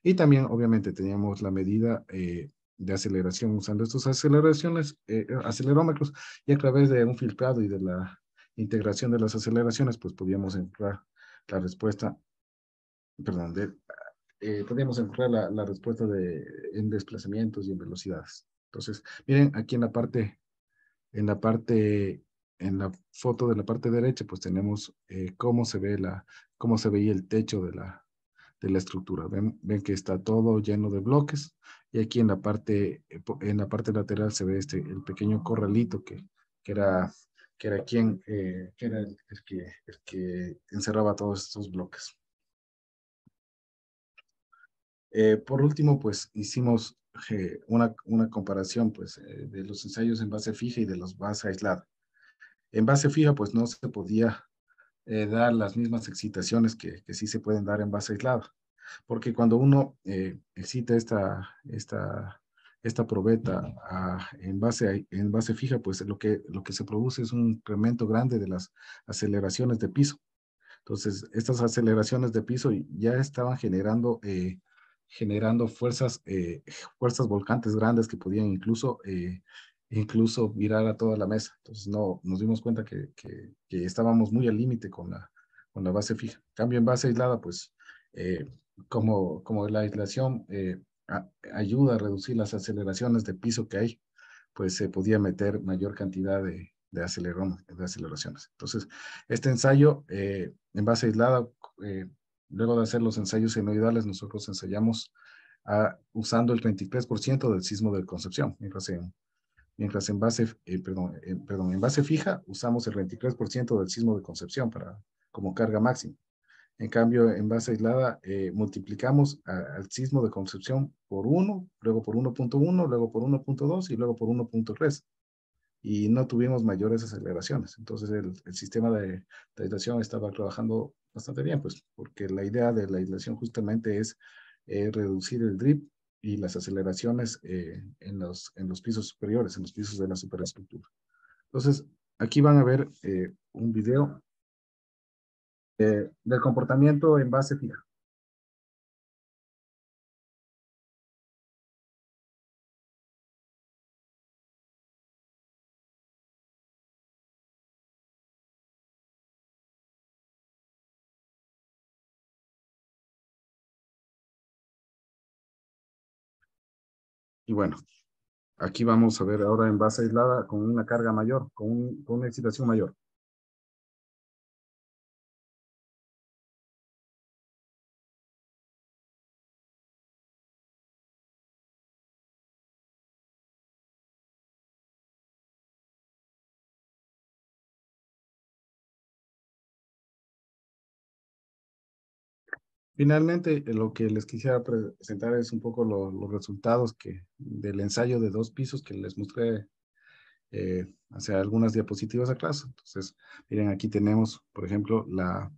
y también obviamente teníamos la medida de aceleración usando estos acelerómetros y a través de un filtrado y de la integración de las aceleraciones pues podíamos encontrar la respuesta, perdón, podíamos encontrar la respuesta en desplazamientos y en velocidades. Entonces, miren, aquí en la foto de la parte derecha, pues tenemos cómo se veía el techo de la estructura. Ven que está todo lleno de bloques y aquí en la parte lateral se ve el pequeño corralito que era que era el que encerraba todos estos bloques. Por último, pues hicimos una comparación pues, de los ensayos en base fija y de los base aislada. En base fija, pues no se podía dar las mismas excitaciones que sí se pueden dar en base aislada, porque cuando uno excita esta probeta en base fija, pues lo que se produce es un incremento grande de las aceleraciones de piso. Entonces, estas aceleraciones de piso ya estaban generando fuerzas volcantes grandes que podían incluso virar a toda la mesa. Entonces, no, nos dimos cuenta que estábamos muy al límite con la base fija. En cambio, en base aislada, pues, como la aislación ayuda a reducir las aceleraciones de piso que hay, pues se podía meter mayor cantidad de aceleraciones. Entonces, este ensayo en base aislada, luego de hacer los ensayos senoidales, nosotros ensayamos usando el 33% del sismo de Concepción, mientras en base fija usamos el 23% del sismo de Concepción como carga máxima. En cambio, en base aislada, multiplicamos al sismo de Concepción por 1, luego por 1.1, luego por 1.2 y luego por 1.3. Y no tuvimos mayores aceleraciones. Entonces, el sistema de aislación estaba trabajando bastante bien, pues, porque la idea de la aislación justamente es reducir el drip y las aceleraciones en los pisos superiores, en los pisos de la superestructura. Entonces, aquí van a ver un video del comportamiento en base fija. Y bueno, aquí vamos a ver ahora en base aislada con una carga mayor, con una excitación mayor. Finalmente, lo que les quisiera presentar es un poco los resultados del ensayo de 2 pisos que les mostré hace algunas diapositivas atrás. Entonces, miren, aquí tenemos, por ejemplo, la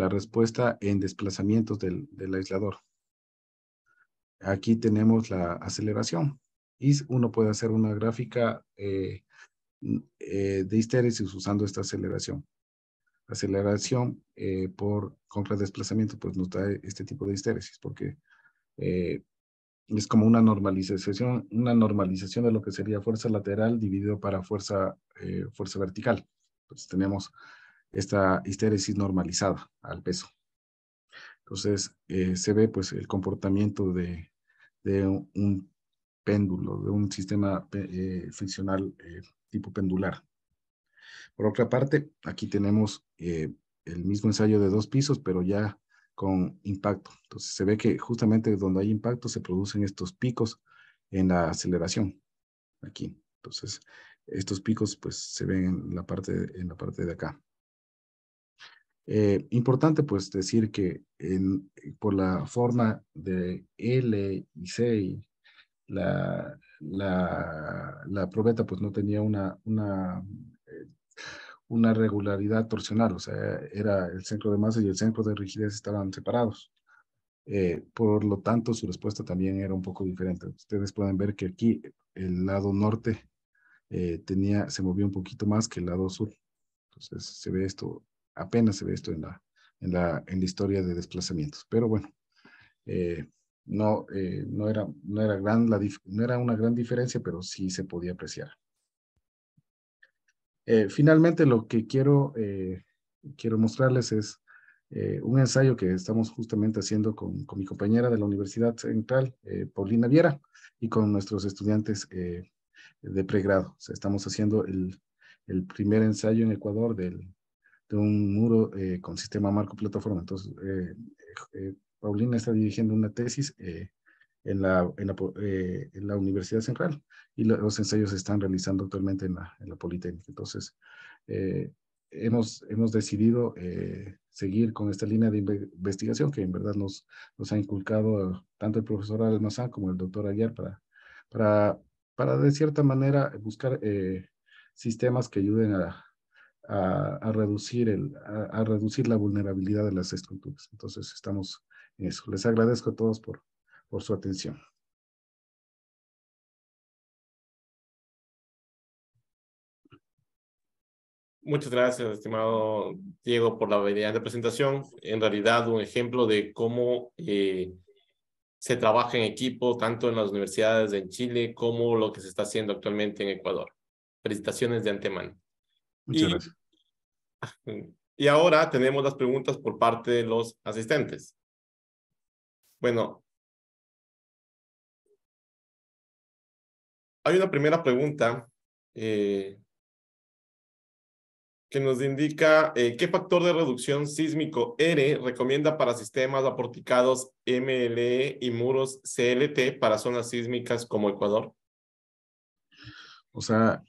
respuesta en desplazamientos del aislador. Aquí tenemos la aceleración y uno puede hacer una gráfica de histéresis usando esta aceleración. aceleración por contradesplazamiento, pues nos da este tipo de histéresis, porque es como una normalización de lo que sería fuerza lateral dividido para fuerza vertical. Entonces tenemos esta histéresis normalizada al peso. Entonces se ve pues el comportamiento de un péndulo, de un sistema friccional tipo pendular. Por otra parte, aquí tenemos el mismo ensayo de 2 pisos, pero ya con impacto. Entonces se ve que justamente donde hay impacto se producen estos picos en la aceleración, aquí. Entonces, estos picos pues se ven en la parte de acá. Importante pues decir que por la forma de L y C y la probeta pues no tenía una regularidad torsional, o sea, era el centro de masa y el centro de rigidez estaban separados. Por lo tanto, su respuesta también era un poco diferente. Ustedes pueden ver que aquí el lado norte se movió un poquito más que el lado sur. Entonces, se ve esto, apenas se ve esto en la historia de desplazamientos. Pero bueno, no era una gran diferencia, pero sí se podía apreciar. Finalmente, lo que quiero mostrarles es un ensayo que estamos justamente haciendo con mi compañera de la Universidad Central, Paulina Viera, y con nuestros estudiantes de pregrado. O sea, estamos haciendo el primer ensayo en Ecuador de un muro con sistema marco plataforma. Entonces, Paulina está dirigiendo una tesis en la Universidad Central y los ensayos se están realizando actualmente en la Politécnica. Entonces, hemos decidido seguir con esta línea de investigación que en verdad nos ha inculcado tanto el profesor Almazán como el doctor Aguiar para de cierta manera buscar sistemas que ayuden a reducir la vulnerabilidad de las estructuras. Entonces, estamos en eso. Les agradezco a todos por su atención. Muchas gracias, estimado Diego, por la brillante presentación. En realidad, un ejemplo de cómo se trabaja en equipo, tanto en las universidades en Chile como lo que se está haciendo actualmente en Ecuador. Felicitaciones de antemano. Muchas gracias. Y ahora tenemos las preguntas por parte de los asistentes. Bueno, hay una primera pregunta que nos indica qué factor de reducción sísmico R recomienda para sistemas aporticados MLE y muros CLT para zonas sísmicas como Ecuador. O sea,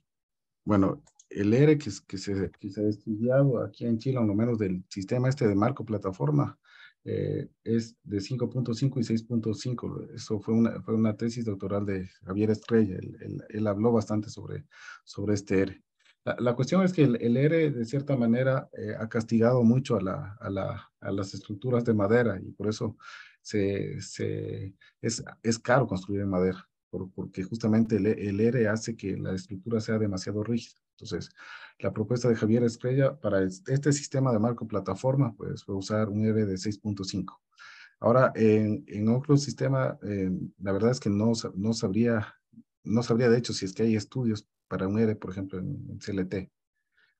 bueno, el R que se ha estudiado aquí en Chile, o lo menos del sistema de marco plataforma, es de 5.5 y 6.5. Eso fue una tesis doctoral de Javier Estrella. Él habló bastante sobre este R. La cuestión es que el R, de cierta manera, ha castigado mucho a las estructuras de madera y por eso es caro construir en madera, porque justamente el R hace que la estructura sea demasiado rígida. Entonces, la propuesta de Javier Estrella para este sistema de marco plataforma, pues fue usar un R de 6.5. Ahora, en otro sistema, la verdad es que no sabría de hecho si es que hay estudios para un R, por ejemplo, en CLT.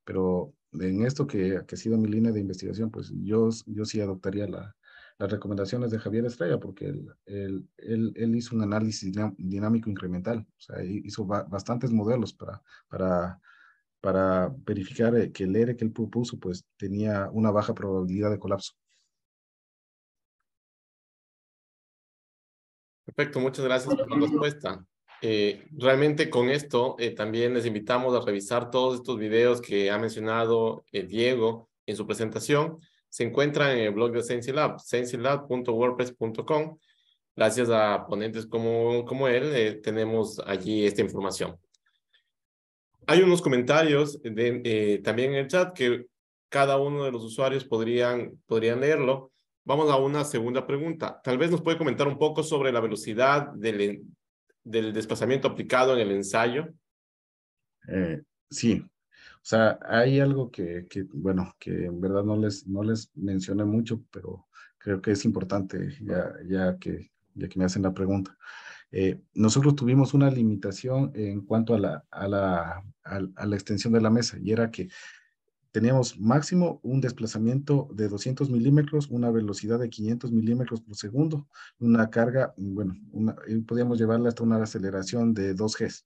Pero en esto que ha sido mi línea de investigación, pues yo sí adoptaría las recomendaciones de Javier Estrella, porque él hizo un análisis dinámico incremental. O sea, hizo bastantes modelos para verificar que el R que él propuso pues tenía una baja probabilidad de colapso. Perfecto, muchas gracias por la respuesta. Realmente con esto también les invitamos a revisar todos estos videos que ha mencionado Diego en su presentación. Se encuentran en el blog de SensiLab, sensilab.wordpress.com. Gracias a ponentes como él, tenemos allí esta información. Hay unos comentarios también en el chat que cada uno de los usuarios podrían leerlo. Vamos a una segunda pregunta. Tal vez nos puede comentar un poco sobre la velocidad del desplazamiento aplicado en el ensayo. Sí, O sea, hay algo bueno, que en verdad no les mencioné mucho, pero creo que es importante ya que me hacen la pregunta. Nosotros tuvimos una limitación en cuanto a a la extensión de la mesa, y era que teníamos máximo un desplazamiento de 200 milímetros, una velocidad de 500 milímetros por segundo, una carga, bueno, podíamos llevarla hasta una aceleración de 2G.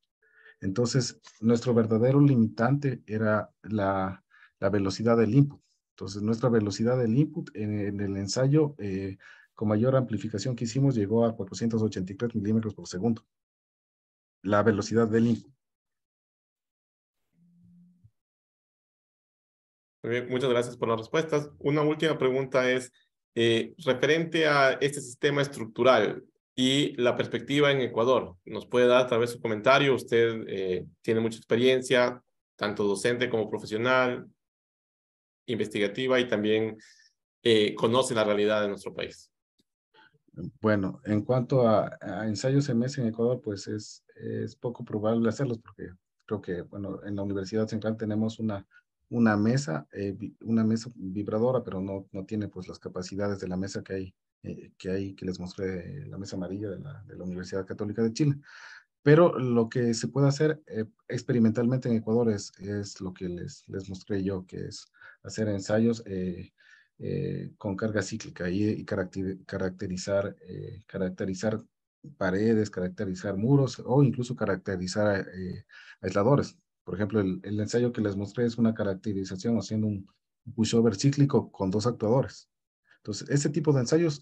Entonces, nuestro verdadero limitante era la velocidad del input. Entonces, nuestra velocidad del input en el ensayo, con mayor amplificación que hicimos, llegó a 483 milímetros por segundo. La velocidad del input. Muy bien, muchas gracias por las respuestas. Una última pregunta es referente a este sistema estructural y la perspectiva en Ecuador. ¿Nos puede dar tal vez su comentario? Usted tiene mucha experiencia, tanto docente como profesional, investigativa, y también conoce la realidad de nuestro país. Bueno, en cuanto a ensayos MS en Ecuador, pues es poco probable hacerlos porque creo que, bueno, en la Universidad Central tenemos una mesa vibradora, pero no tiene pues las capacidades de la mesa que les mostré, la mesa amarilla de la Universidad Católica de Chile. Pero lo que se puede hacer experimentalmente en Ecuador es lo que les mostré yo, que es hacer ensayos con carga cíclica y caracterizar paredes, caracterizar muros o incluso caracterizar aisladores. Por ejemplo, el ensayo que les mostré es una caracterización haciendo un pushover cíclico con dos actuadores. Entonces, ese tipo de ensayos,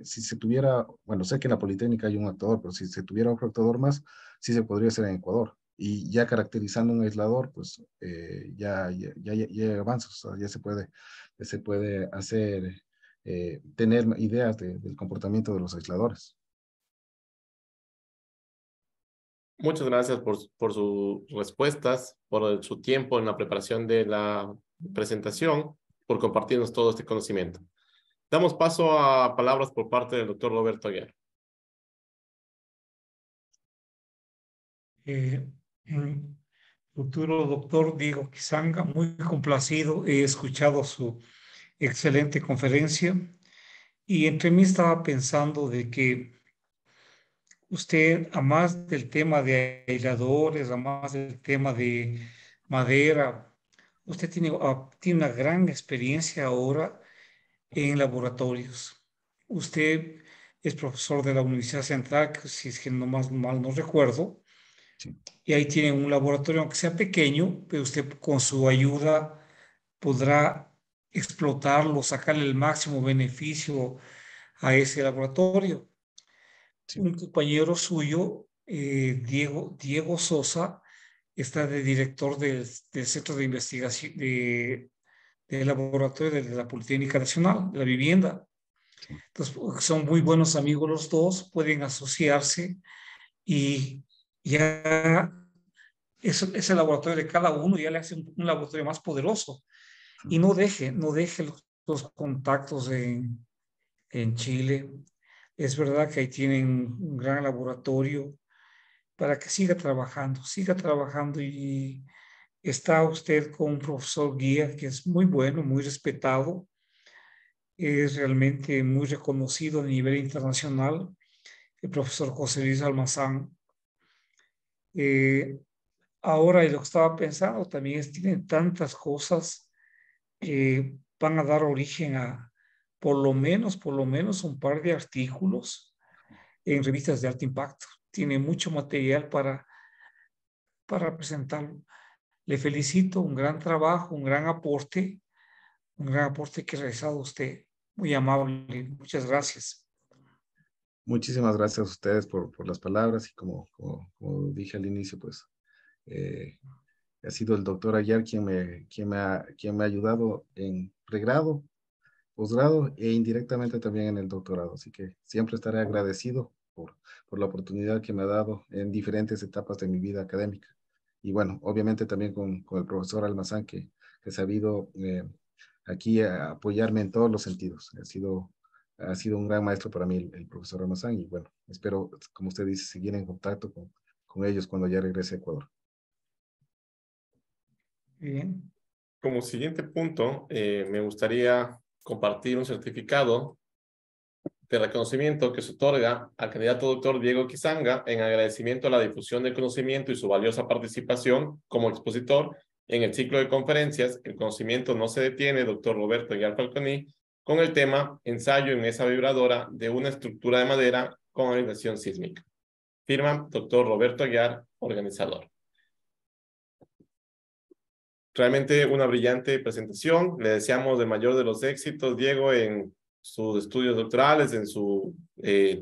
si se tuviera, bueno, sé que en la Politécnica hay un actuador, pero si se tuviera otro actuador más, sí se podría hacer en Ecuador. Y ya caracterizando un aislador, pues ya hay avances, o sea, ya se puede hacer, tener ideas del comportamiento de los aisladores. Muchas gracias por sus respuestas, por su tiempo en la preparación de la presentación, por compartirnos todo este conocimiento. Damos paso a palabras por parte del doctor Roberto Aguiar. Futuro doctor Diego Kisanga, muy complacido, he escuchado su excelente conferencia y entre mí estaba pensando de que usted, a más del tema de aisladores, a más del tema de madera, usted tiene una gran experiencia ahora en laboratorios. Usted es profesor de la Universidad Central, que si es que no más mal no recuerdo, Sí, y ahí tiene un laboratorio, aunque sea pequeño, pero usted con su ayuda podrá explotarlo, sacarle el máximo beneficio a ese laboratorio. sí, Un compañero suyo, Diego Sosa, está de director del Centro de Investigación del Laboratorio de la Politécnica Nacional, de la Vivienda. sí, Entonces, son muy buenos amigos los dos, pueden asociarse y ya ese laboratorio de cada uno ya le hace un laboratorio más poderoso. Y no deje los contactos en Chile. Es verdad que ahí tienen un gran laboratorio para que siga trabajando y está usted con un profesor guía que es muy bueno, muy respetado, es realmente muy reconocido a nivel internacional, el profesor José Luis Almazán. Eh, Ahora, y lo que estaba pensando también es, tienen tantas cosas que van a dar origen a por lo menos un par de artículos en revistas de alto impacto. Tiene mucho material para presentarlo. Le felicito, un gran trabajo, un gran aporte que ha realizado usted. Muy amable, muchas gracias. muchísimas gracias a ustedes por las palabras y como dije al inicio, pues eh, ha sido el doctor Aguiar quien me ha ayudado en pregrado, posgrado e indirectamente también en el doctorado. Así que siempre estaré agradecido por la oportunidad que me ha dado en diferentes etapas de mi vida académica. Y bueno, obviamente también con el profesor Almazán, que ha sabido aquí apoyarme en todos los sentidos. Ha sido un gran maestro para mí el profesor Almazán y bueno, espero, como usted dice, seguir en contacto con ellos cuando ya regrese a Ecuador. Bien. Como siguiente punto, me gustaría compartir un certificado de reconocimiento que se otorga al candidato doctor Diego Kisanga en agradecimiento a la difusión del conocimiento y su valiosa participación como expositor en el ciclo de conferencias El conocimiento no se detiene, doctor Roberto Aguiar Falconi, con el tema Ensayo en mesa vibradora de una estructura de madera con aislación sísmica. Firma doctor Roberto Aguiar, organizador. Realmente una brillante presentación. Le deseamos el mayor de los éxitos, Diego, en sus estudios doctorales, en su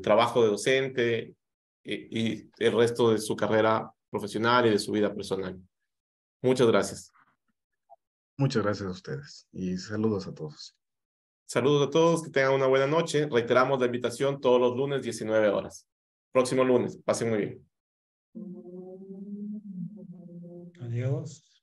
trabajo de docente y el resto de su carrera profesional y de su vida personal. Muchas gracias. Muchas gracias a ustedes y saludos a todos. Saludos a todos, que tengan una buena noche. Reiteramos la invitación todos los lunes, 19 horas. Próximo lunes. Pasen muy bien. Adiós.